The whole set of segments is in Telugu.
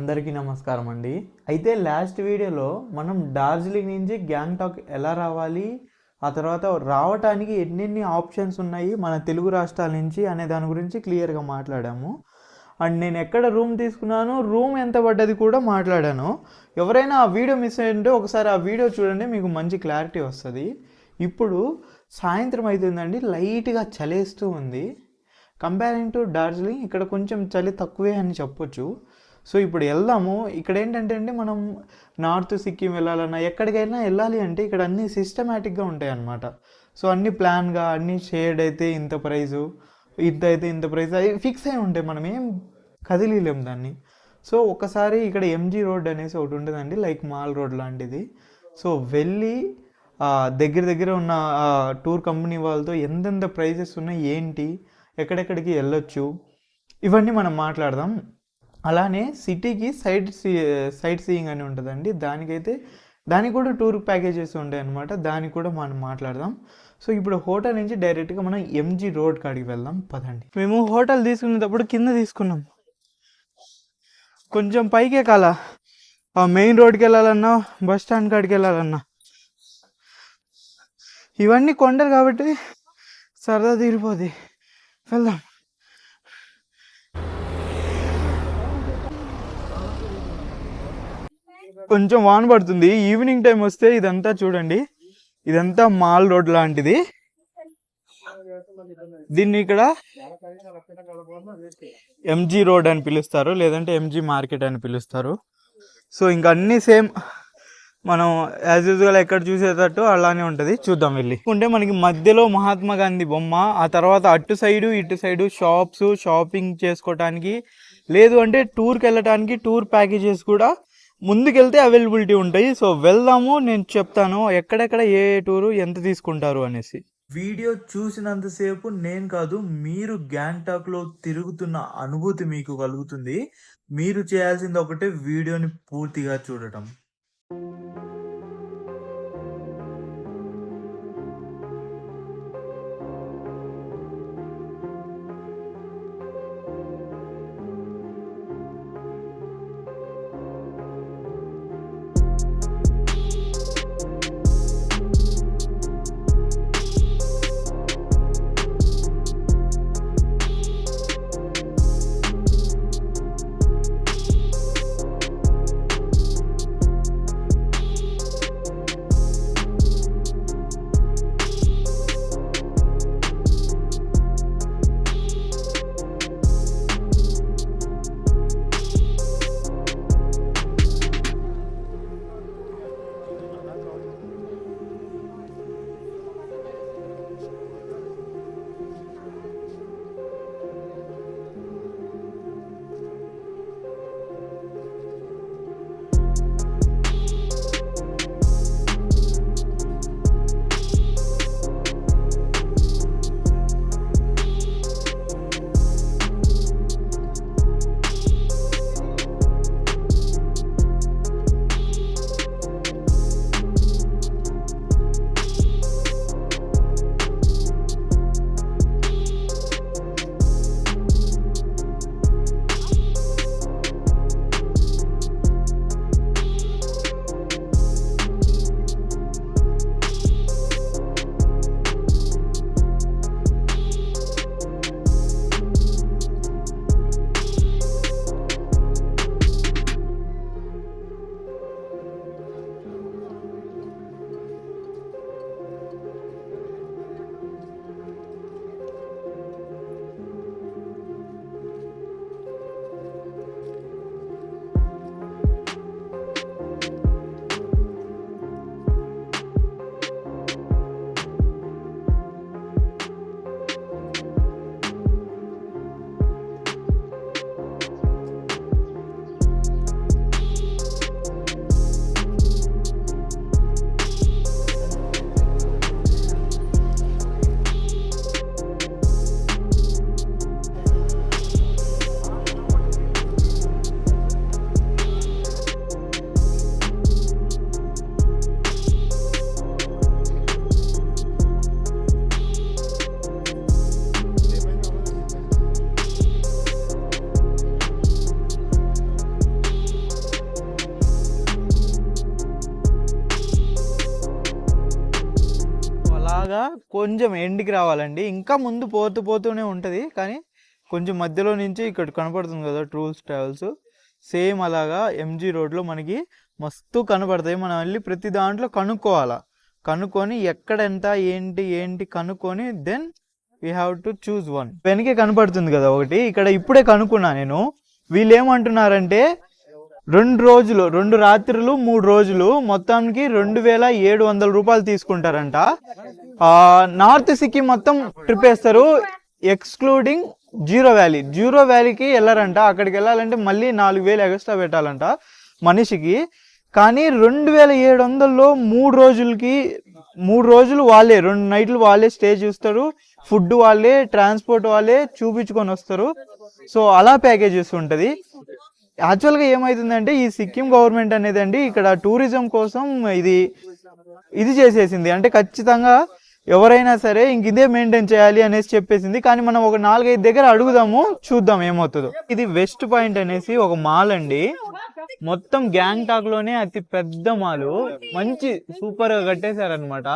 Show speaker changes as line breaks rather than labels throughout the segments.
అందరికీ నమస్కారం అండి. అయితే లాస్ట్ వీడియోలో మనం డార్జిలింగ్ నుంచి గ్యాంగ్టాక్ ఎలా రావాలి, ఆ తర్వాత రావటానికి ఎన్నెన్ని ఆప్షన్స్ ఉన్నాయి మన తెలుగు రాష్ట్రాల నుంచి అనే దాని గురించి క్లియర్గా మాట్లాడాము. అండ్ నేను ఎక్కడ రూమ్ తీసుకున్నాను, రూమ్ ఎంత పడ్డది కూడా మాట్లాడాను. ఎవరైనా ఆ వీడియో మిస్ అయ్యింటే ఒకసారి ఆ వీడియో చూడండి, మీకు మంచి క్లారిటీ వస్తుంది. ఇప్పుడు సాయంత్రం అవుతుందండి, లైట్గా చలేస్తూ ఉంది. కంపేరింగ్ టు డార్జిలింగ్ ఇక్కడ కొంచెం చలి తక్కువే అని చెప్పొచ్చు. సో ఇప్పుడు వెళ్దాము. ఇక్కడ ఏంటంటే అండి, మనం నార్త్ సిక్కిం వెళ్ళాలన్నా ఎక్కడికైనా వెళ్ళాలి అంటే ఇక్కడ అన్నీ సిస్టమేటిక్గా ఉంటాయి అన్నమాట. సో అన్నీ ప్లాన్గా, అన్నీ షేర్డ్ అయితే ఇంత ప్రైజు, ఇంత అయితే ఇంత ప్రైస్, అవి ఫిక్స్ అయి ఉంటాయి, మనం ఏం కదిలీలేం దాన్ని. సో ఒకసారి ఇక్కడ ఎంజీ రోడ్ అనేసి ఒకటి ఉంటుందండి, లైక్ మాల్ రోడ్ లాంటిది. సో వెళ్ళి దగ్గర దగ్గర ఉన్న టూర్ కంపెనీ వాళ్ళతో ఎంతెంత ప్రైజెస్ ఉన్నాయి, ఏంటి, ఎక్కడెక్కడికి వెళ్ళొచ్చు, ఇవన్నీ మనం మాట్లాడదాం. అలానే సిటీకి సైట్ సీయింగ్ అని ఉంటుందండి, దానికి కూడా టూర్ ప్యాకేజెస్ ఉంటాయి అన్నమాట, దానికి కూడా మనం మాట్లాడదాం. సో ఇప్పుడు హోటల్ నుంచి డైరెక్ట్గా మనం ఎంజీ రోడ్ కాడికి వెళ్దాం, పదండి. మేము హోటల్ తీసుకునేటప్పుడు కింద తీసుకున్నాం, కొంచెం పైకి ఎక్కాల. మెయిన్ రోడ్కి వెళ్ళాలన్నా, బస్ స్టాండ్ కాడికి వెళ్ళాలన్నా, ఇవన్నీ కొండలు కాబట్టి సరదా తీరిపోద్ది. వెళ్దాం. కొంచెం వాన పడుతుంది, ఈవినింగ్ టైం వస్తే ఇదంతా చూడండి, ఇదంతా మాల్ రోడ్ లాంటిది. దీన్ని ఇక్కడ ఎంజీ రోడ్ అని పిలుస్తారు, లేదంటే ఎంజీ మార్కెట్ అని పిలుస్తారు. సో ఇంకా అన్నీ సేమ్, మనం యాజ్ యూజువల్ ఎక్కడ చూసేటట్టు అలానే ఉంటుంది. చూద్దాం వెళ్ళి. ఉంటే మనకి మధ్యలో మహాత్మా గాంధీ బొమ్మ, ఆ తర్వాత అటు సైడు ఇటు సైడు షాప్స్, షాపింగ్ చేసుకోవటానికి, లేదు అంటే టూర్కి వెళ్ళటానికి టూర్ ప్యాకేజెస్ కూడా ముందుకెళ్తే అవైలబిలిటీ ఉంటాయి. సో వెళ్దాము, నేను చెప్తాను ఎక్కడెక్కడ ఏ టూరు ఎంత తీసుకుంటారు అనేసి. వీడియో చూసినంతసేపు నేను కాదు, మీరు గ్యాంగ్టాక్లో తిరుగుతున్న అనుభూతి మీకు కలుగుతుంది. మీరు చేయాల్సింది ఒకటే, వీడియోని పూర్తిగా చూడటం. కొంచెం ఎండ్కి రావాలండి. ఇంకా ముందు పోతూనే ఉంటుంది, కానీ కొంచెం మధ్యలో నుంచి ఇక్కడ కనపడుతుంది కదా టూల్స్ ట్రావెల్స్, సేమ్ అలాగా ఎంజీ రోడ్లో మనకి మస్తు కనపడతాయి. మనం వెళ్ళి ప్రతి దాంట్లో కనుక్కొని ఎక్కడ ఎంత ఏంటి కనుక్కొని then we have to choose one. వెనకే కనపడుతుంది కదా ఒకటి, ఇక్కడ ఇప్పుడే కనుక్కున్నా నేను. వీళ్ళు ఏమంటున్నారంటే 2 రోజులు 2 రాత్రులు 3 రోజులు మొత్తానికి 2700 రూపాయలు తీసుకుంటారంట. నార్త్ సిక్కిం మొత్తం ట్రిప్ వేస్తారు, ఎక్స్క్లూడింగ్ జీరో వ్యాలీకి వెళ్ళారంట. అక్కడికి వెళ్ళాలంటే మళ్ళీ 4000 ఎక్స్ట్రా పెట్టాలంట మనిషికి. కానీ 2700లో 3 రోజులు వాళ్ళే, 2 నైట్లు వాళ్ళే స్టే చేస్తారు, ఫుడ్ వాళ్ళే, ట్రాన్స్పోర్ట్ వాళ్ళే, చూపించుకొని వస్తారు. సో అలా ప్యాకేజెస్ ఉంటుంది. యాక్చువల్గా ఏమవుతుందంటే ఈ సిక్కిం గవర్నమెంట్ అనేది అండి ఇక్కడ టూరిజం కోసం ఇది చేసేసింది. అంటే ఖచ్చితంగా ఎవరైనా సరే ఇంక ఇదే మెయింటైన్ చేయాలి అనేసి చెప్పేసింది. కానీ మనం ఒక 4-5 దగ్గర అడుగుదాము, చూద్దాం ఏమవుతుందో. ఇది వెస్ట్ పాయింట్ అనేసి ఒక మాల్ అండి, మొత్తం గ్యాంగ్టాక్ లోనే అతి పెద్ద మాలు, మంచి సూపర్ గా కట్టేశారనమాట.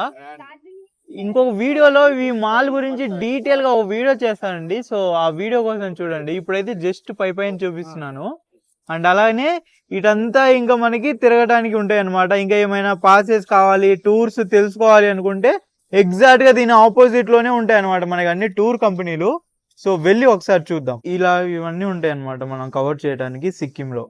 ఇంకొక వీడియోలో ఈ మాల్ గురించి డీటెయిల్ గా ఒక వీడియో చేస్తానండి, సో ఆ వీడియో కోసం చూడండి. ఇప్పుడైతే జస్ట్ పైన చూపిస్తున్నాను. అండ్ అలానే ఇటంతా ఇంకా మనకి తిరగడానికి ఉంటాయి అనమాట. ఇంకా ఏమైనా పాసెస్ కావాలి, టూర్స్ తెలుసుకోవాలి అనుకుంటే ఎగ్జాక్ట్ గా దీని ఆపోజిట్ లోనే ఉంటాయి అనమాట మనకి అన్ని టూర్ కంపెనీలు. సో వెళ్ళి ఒకసారి చూద్దాం. ఇలా ఇవన్నీ ఉంటాయి అనమాట మనం కవర్ చేయడానికి సిక్కిం లో.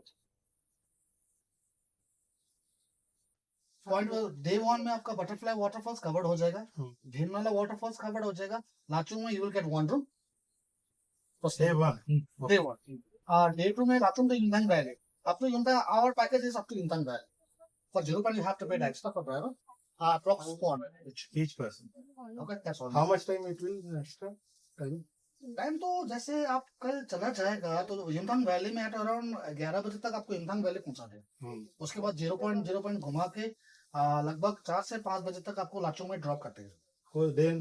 डे 1 में आपका बटरफ्लाई वाटरफॉल्स कवर्ड हो जाएगा, भीमनाला वाटरफॉल्स कवर्ड हो जाएगा, लाचुंग में you will get 1 room day 1. Day 2 में Lachung to Yintang Valley, up to Yintang, our package is up to Yintang Valley. For 0 point you have to pay extra for driver, approx 400
each person.
okay, that's all.
How much time it will extra
time तो जैसे आप कल चला जाएगा तो यमथांग वैली में एट अराउंड 11 बजे तक आपको यमथांग वैली पहुंचा देगा. उसके बाद 0 पॉइंट घुमा के लगभग 4 से 5 बजे तक आपको लाचुंग में ड्रॉप कर देगा.
देन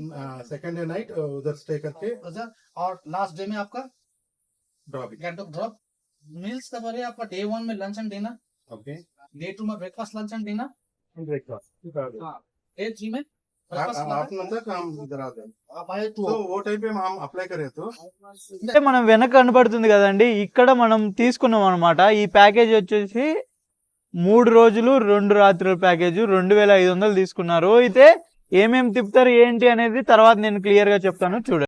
सेकंड डे नाइट उधर स्टे करके
उधर, और लास्ट डे में आपका
ड्रॉप
ड्रॉप मील्स कवर है आपका. डे 1 में lunch and dinner,
okay,
day 2 में breakfast lunch and dinner,
breakfast
day 3 में
आफ्टरनून तक हम इधर आ जाए. तो वो टाइम पे हम अप्लाई करें तो
అంటే మనం వెనక కనపడుతుంది కదండి, ఇక్కడ మనం తీసుకున్నాం అనమాట. ఈ ప్యాకేజ్ వచ్చేసి 3 రోజులు 2 రాత్రుల ప్యాకేజ్ 2500 తీసుకున్నారు. అయితే ఏమేమి తిప్పుతారు ఏంటి అనేది తర్వాత నేను క్లియర్ గా చెప్తాను, చూడండి.